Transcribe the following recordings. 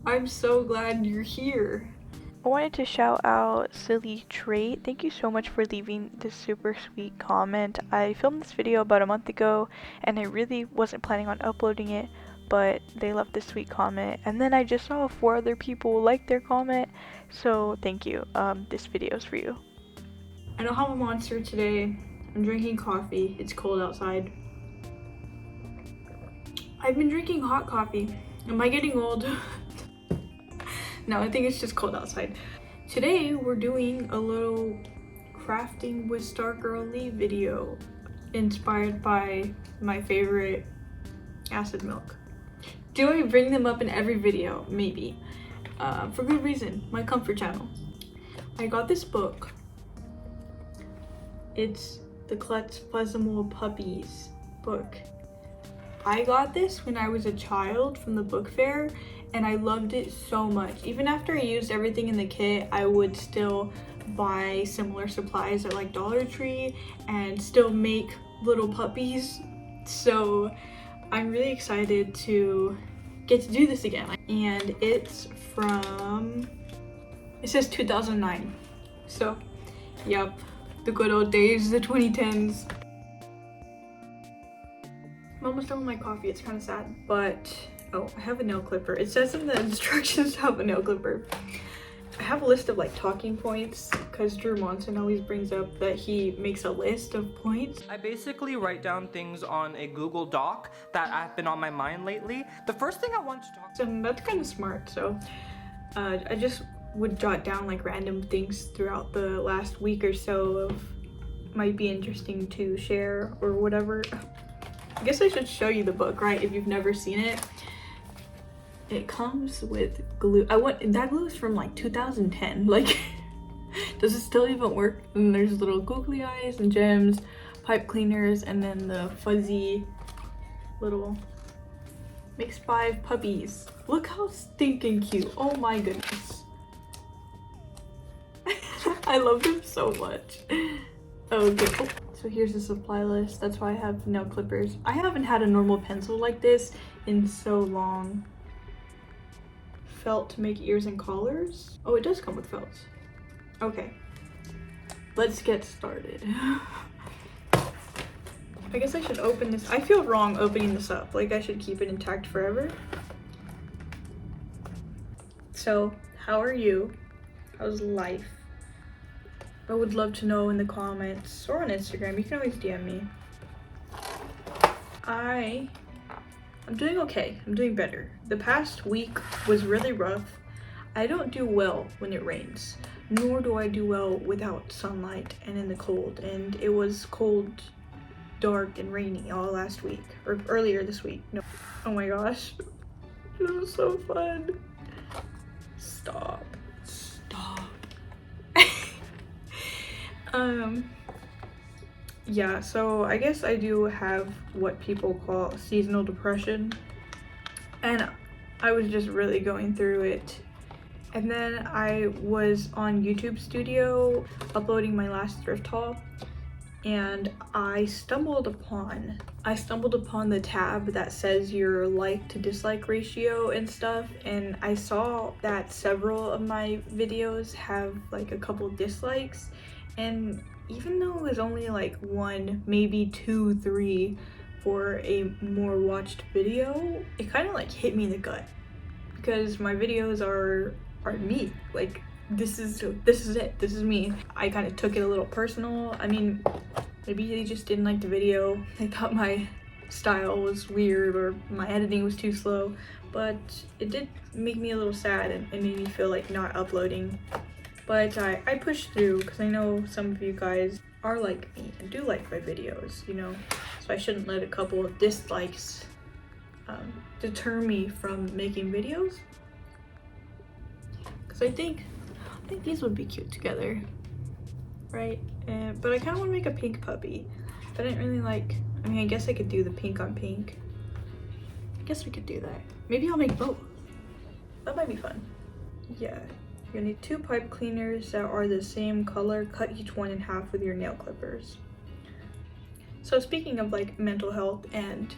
I'm so glad you're here. I wanted to shout out Silly Trait. Thank you so much for leaving this super sweet comment. I filmed this video about a month ago and I really wasn't planning on uploading it, but they left this sweet comment and then I just saw 4 other people like their comment, so thank you. This video is for you. I don't have a monster today. I'm drinking coffee. It's cold outside. I've been drinking hot coffee. Am I getting old? No, I think it's just cold outside. Today we're doing a little crafting with stargirllee video inspired by my favorite acid milk. Do I bring them up in every video? Maybe. For good reason. My comfort channel. I got this book. It's the Klutz Fuzzimul Puppies book. I got this when I was a child from the book fair and I loved it so much. Even after I used everything in the kit, I would still buy similar supplies at like Dollar Tree and still make little puppies. So I'm really excited to get to do this again. And it's from, it says 2009. So, yep, the good old days, the 2010s. I'm almost done with my coffee. It's kind of sad, but oh, I have a nail clipper. It says in the instructions to have a nail clipper. I have a list of like talking points because Drew Monson always brings up that he makes a list of points. I basically write down things on a Google Doc that have been on my mind lately. The first thing I want to talk And that's kind of smart. So I just would jot down like random things throughout the last week or so of might be interesting to share or whatever. I guess I should show you the book, right? If you've never seen it. It comes with glue. That glue is from like 2010. Like, does it still even work? And there's little googly eyes and gems, pipe cleaners, and then the fuzzy little makes 5 puppies. Look how stinking cute. Oh my goodness. I love them so much. Okay. Oh. So here's the supply list. That's why I have nail clippers. I haven't had a normal pencil like this in so long. Felt to make ears and collars. Oh, it does come with felts. Okay. Let's get started. I guess I should open this. I feel wrong opening this up. Like I should keep it intact forever. So, how are you? How's life? I would love to know in the comments or on Instagram. You can always DM me. I'm doing okay. I'm doing better. The past week was really rough. I don't do well when it rains, nor do I do well without sunlight and in the cold. And it was cold, dark, and rainy all last week, or earlier this week. No. Oh my gosh. This was so fun. Stop. Yeah, so I guess I do have what people call seasonal depression, and I was just really going through it. And then I was on YouTube Studio uploading my last thrift haul, and I stumbled upon the tab that says your like to dislike ratio and stuff, and I saw that several of my videos have like a couple dislikes, and even though it was only like 1, maybe 2, 3 for a more watched video, it kind of like hit me in the gut because my videos are me. Like this is it. This is me. I kind of took it a little personal. I mean, maybe they just didn't like the video. They thought my style was weird or my editing was too slow, but it did make me a little sad and it made me feel like not uploading. But I pushed through because I know some of you guys are like me and do like my videos, you know, so I shouldn't let a couple of dislikes deter me from making videos. Because I think these would be cute together, right? But I kind of want to make a pink puppy. But I didn't really like, I mean, I guess I could do the pink on pink. I guess we could do that. Maybe I'll make both. That might be fun. Yeah. You're gonna need 2 pipe cleaners that are the same color. Cut each one in half with your nail clippers. So speaking of like mental health and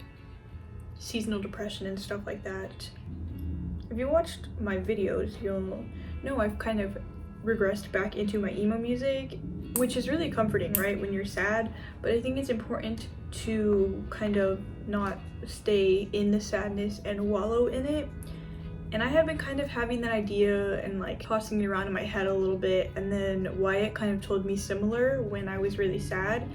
seasonal depression and stuff like that, If you watched my videos, you'll know I've kind of regressed back into my emo music, which is really comforting, right, when you're sad, but I think it's important to kind of not stay in the sadness and wallow in it. And I have been kind of having that idea and like tossing it around in my head a little bit, and then Wyatt kind of told me similar when I was really sad.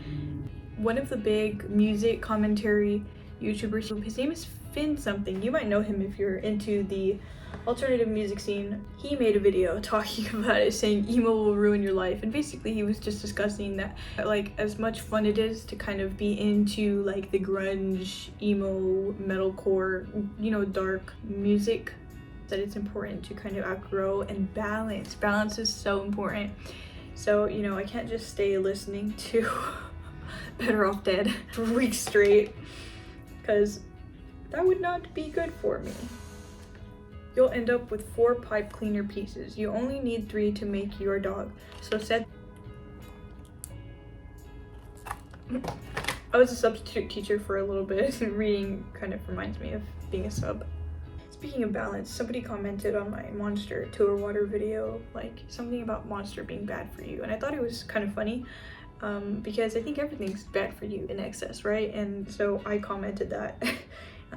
One of the big music commentary YouTubers, his name is Finn something, you might know him if you're into the alternative music scene. He made a video talking about it, saying emo will ruin your life, and basically he was just discussing that like as much fun it is to kind of be into like the grunge, emo, metalcore, you know, dark music, that it's important to kind of outgrow and balance. Balance is so important. So, you know, I can't just stay listening to Better Off Dead for weeks straight, because that would not be good for me. You'll end up with 4 pipe cleaner pieces. You only need 3 to make your dog. So set. I was a substitute teacher for a little bit. Reading kind of reminds me of being a sub. Speaking of balance, somebody commented on my Monster tour water video, like something about Monster being bad for you, and I thought it was kind of funny, because I think everything's bad for you in excess, right? And so I commented that.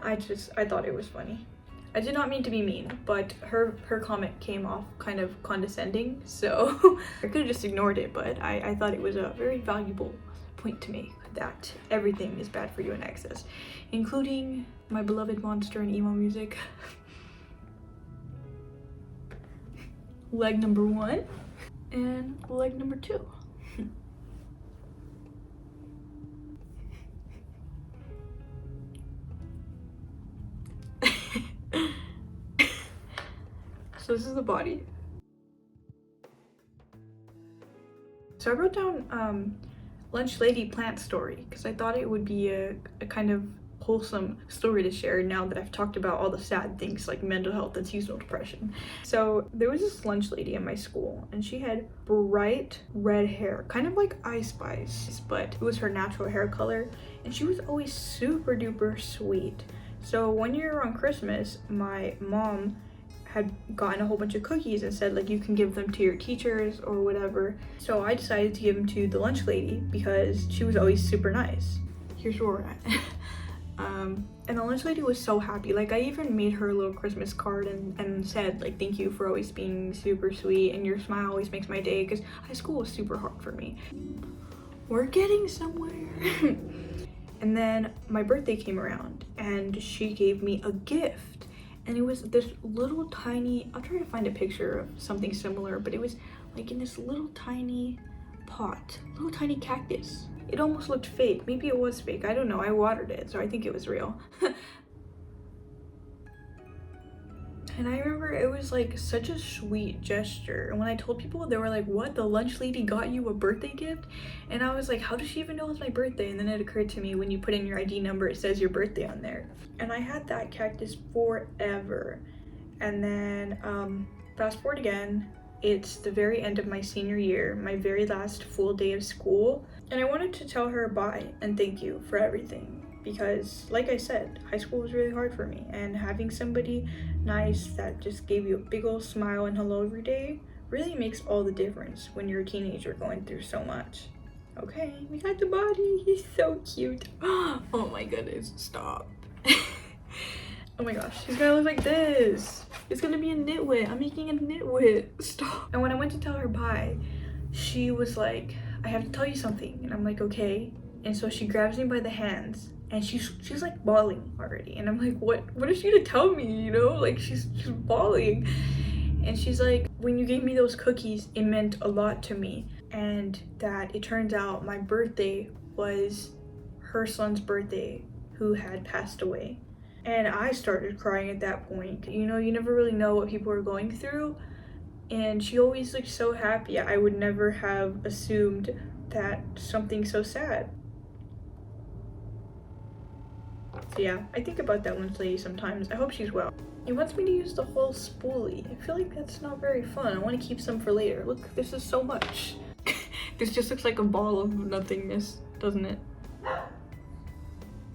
I thought it was funny. I did not mean to be mean, but her comment came off kind of condescending, so I could have just ignored it, but I thought it was a very valuable point to make, that everything is bad for you in excess, including my beloved Monster and emo music. Leg number 1 and leg number 2. So this is the body. So I wrote down Lunch Lady plant story because I thought it would be a kind of wholesome story to share now that I've talked about all the sad things like mental health and seasonal depression. So there was this lunch lady in my school, and she had bright red hair, kind of like Ice Spice, but it was her natural hair color, and she was always super duper sweet. So one year around Christmas, my mom had gotten a whole bunch of cookies and said like you can give them to your teachers or whatever. So I decided to give them to the lunch lady because she was always super nice. Here's where we're at. And the lunch lady was so happy. Like I even made her a little Christmas card and said like thank you for always being super sweet, and your smile always makes my day, because high school was super hard for me. We're getting somewhere. And then my birthday came around and she gave me a gift. And it was this little tiny, I'll try to find a picture of something similar, but it was like in this little tiny pot, little tiny cactus. It almost looked fake. Maybe it was fake, I don't know. I watered it, so I think it was real. And I remember it was like such a sweet gesture. And when I told people, they were like, what? The lunch lady got you a birthday gift? And I was like, how does she even know it's my birthday? And then it occurred to me, when you put in your ID number, it says your birthday on there. And I had that cactus forever. And then fast forward again, it's the very end of my senior year, my very last full day of school. And I wanted to tell her bye and thank you for everything. Because like I said, high school was really hard for me, and having somebody nice that just gave you a big old smile and hello every day really makes all the difference when you're a teenager going through so much. Okay, we got the body. He's so cute. Oh my goodness, stop. Oh my gosh, he's gonna look like this. It's gonna be a nitwit. I'm making a nitwit. Stop. And when I went to tell her bye, she was like, I have to tell you something. And I'm like, okay. And so she grabs me by the hands, and she's like bawling already. And I'm like, what is she gonna tell me, you know? Like she's bawling. And she's like, when you gave me those cookies, it meant a lot to me. And that it turns out my birthday was her son's birthday, who had passed away. And I started crying at that point. You know, you never really know what people are going through. And she always looked so happy. I would never have assumed that something so sad. So yeah, I think about that lunch lady sometimes. I hope she's well. He wants me to use the whole spoolie. I feel like that's not very fun. I want to keep some for later. Look, this is so much. This just looks like a ball of nothingness, doesn't it?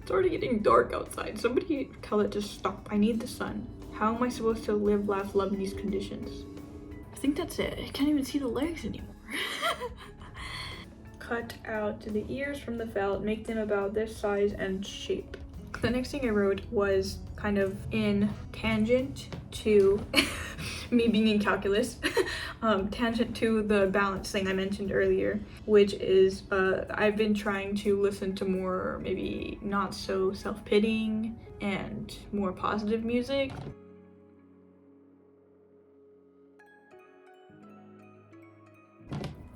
It's already getting dark outside. Somebody tell it to stop. I need the sun. How am I supposed to live, laugh, love in these conditions? I think that's it. I can't even see the legs anymore. Cut out the ears from the felt, make them about this size and shape. The next thing I wrote was kind of in tangent to me being in calculus, tangent to the balance thing I mentioned earlier, which is I've been trying to listen to more maybe not so self-pitying and more positive music.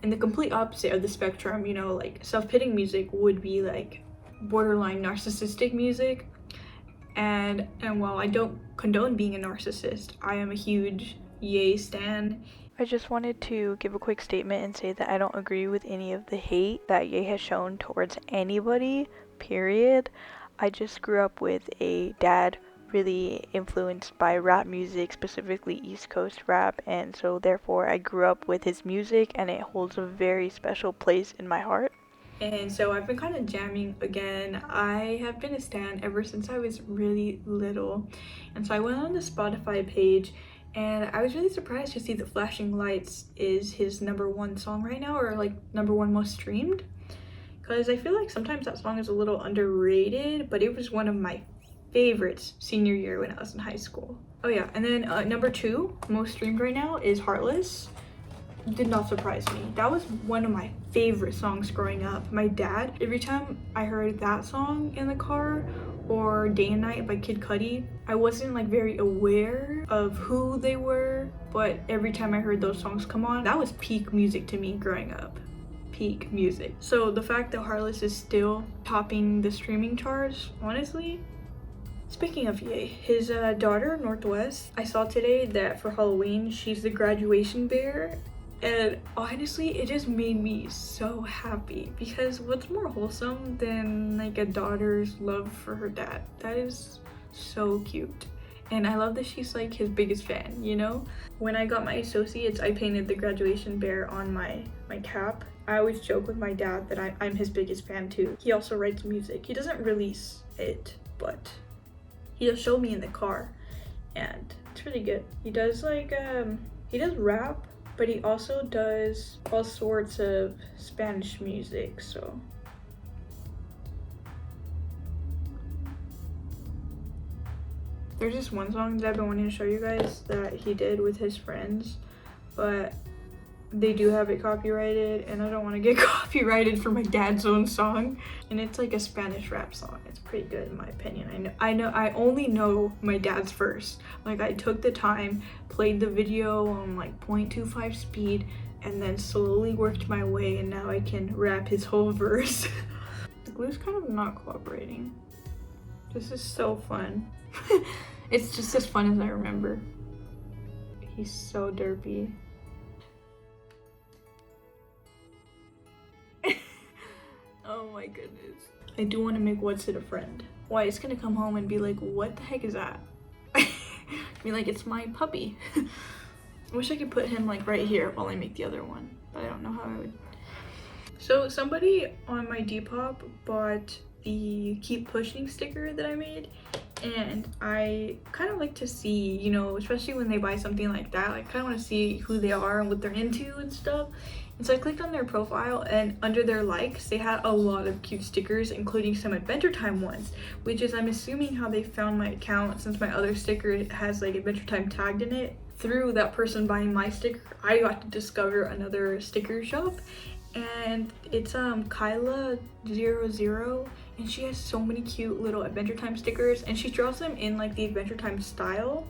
And the complete opposite of the spectrum, you know, like self-pitying music would be like borderline narcissistic music. And while I don't condone being a narcissist, I am a huge Ye stan. I just wanted to give a quick statement and say that I don't agree with any of the hate that Ye has shown towards anybody, period. I just grew up with a dad really influenced by rap music, specifically East Coast rap, and so therefore I grew up with his music and it holds a very special place in my heart. And so I've been kind of jamming again. I have been a stan ever since I was really little. And so I went on the Spotify page and I was really surprised to see that Flashing Lights is his #1 song right now, or like #1 most streamed. Because I feel like sometimes that song is a little underrated, but it was one of my favorites senior year when I was in high school. Oh yeah, and then #2 most streamed right now is Heartless. Did not surprise me. That was one of my favorite songs growing up. My dad, every time I heard that song in the car or Day and Night by Kid Cudi, I wasn't like very aware of who they were, but every time I heard those songs come on, that was peak music to me growing up. Peak music. So the fact that Heartless is still topping the streaming charts, honestly. Speaking of Ye, his daughter, Northwest, I saw today that for Halloween, she's the graduation bear. And honestly, it just made me so happy, because what's more wholesome than like a daughter's love for her dad? That is so cute. And I love that she's like his biggest fan, you know? When I got my associates, I painted the graduation bear on my cap. I always joke with my dad that I'm his biggest fan too. He also writes music. He doesn't release it, but he'll show me in the car and it's really good. He does like, he does rap, but he also does all sorts of Spanish music, so. There's this one song that I've been wanting to show you guys that he did with his friends, but they do have it copyrighted and I don't want to get copyrighted for my dad's own song. And it's like a Spanish rap song. It's pretty good in my opinion. I only know my dad's verse. Like I took the time, played the video on like 0.25 speed, and then slowly worked my way, and now I can rap his whole verse. The glue's kind of not cooperating. This is so fun. It's just as fun as I remember. He's so derpy. Oh my goodness. I do want to make What's It a Friend. Why, it's gonna come home and be like, what the heck is that? Be like, it's my puppy. I wish I could put him like right here while I make the other one, but I don't know how I would. So somebody on my Depop bought the Keep Pushing sticker that I made, and I kind of like to see, you know, especially when they buy something like that, I kind of want to see who they are and what they're into and stuff. And so I clicked on their profile, and under their likes they had a lot of cute stickers, including some Adventure Time ones, which is, I'm assuming, how they found my account, since my other sticker has like Adventure Time tagged in it. Through that person buying my sticker, I got to discover another sticker shop, and it's Kyla00, and she has so many cute little Adventure Time stickers, and she draws them in like the Adventure Time style.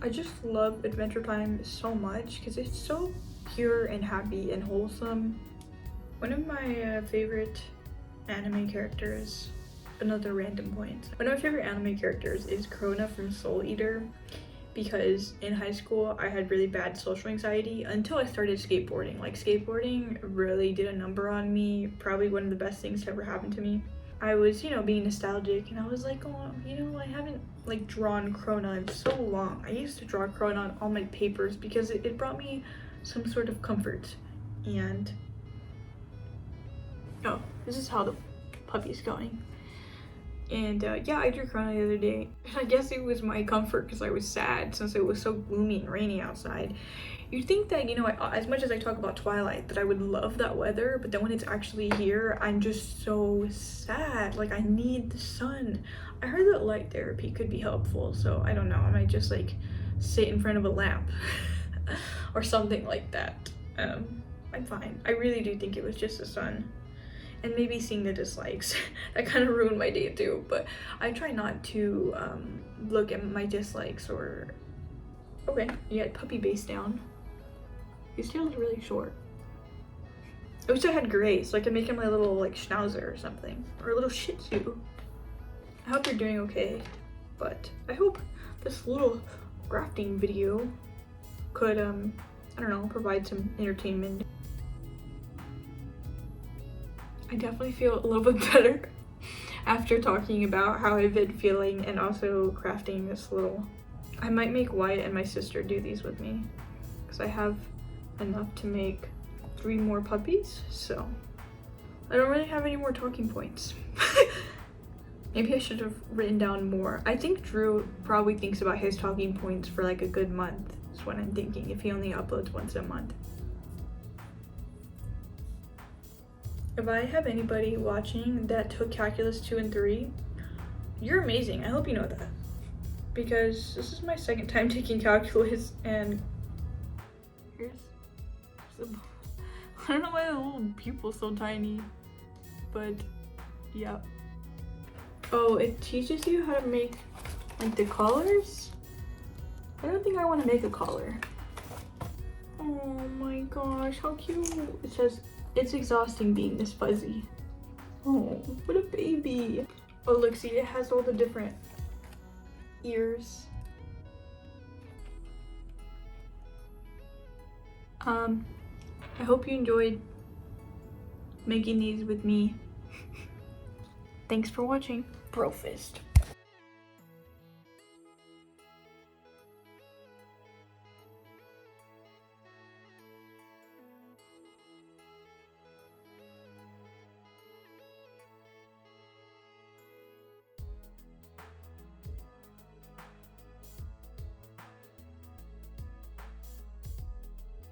I just love Adventure Time so much because it's so pure and happy and wholesome. One of my favorite anime characters, another random point, one of my favorite anime characters is Krona from Soul Eater, because in high school I had really bad social anxiety until I started skateboarding. Like, skateboarding really did a number on me, probably one of the best things to ever happen to me. I was, you know, being nostalgic, and I was like, oh, you know, I haven't like drawn Krona in so long. I used to draw Krona on all my papers because it brought me some sort of comfort. And oh, this is how the puppy's going. And yeah, I drew Corona the other day. And I guess it was my comfort because I was sad since it was so gloomy and rainy outside. You'd think that, you know, as much as I talk about Twilight, that I would love that weather, but then when it's actually here, I'm just so sad. Like, I need the sun. I heard that light therapy could be helpful, so I don't know. I might just, like, sit in front of a lamp or something like that. I'm fine. I really do think it was just the sun. And maybe seeing the dislikes. That kind of ruined my day too, but I try not to look at my dislikes or... Okay, yeah, puppy base down. His tail is really short. I wish I had gray so I could make him my little like schnauzer or something. Or a little shih tzu. I hope you're doing okay, but I hope this little grafting video could, I don't know, provide some entertainment. I definitely feel a little bit better after talking about how I've been feeling and also crafting this little... I might make Wyatt and my sister do these with me because I have enough to make 3 more puppies, so I don't really have any more talking points. Maybe I should have written down more. I think Drew probably thinks about his talking points for like a good month. That's what I'm thinking, if he only uploads once a month. If I have anybody watching that took Calculus 2 and 3, you're amazing. I hope you know that. Because this is my second time taking Calculus and... Here's the... I don't know why the little pupil's so tiny. But, yeah. Oh, it teaches you how to make, like, the collars? I don't think I want to make a collar. Oh my gosh, how cute. It says... It's exhausting being this fuzzy. Oh, what a baby. Oh, look, see, it has all the different ears. I hope you enjoyed making these with me. Thanks for watching. Bro fist.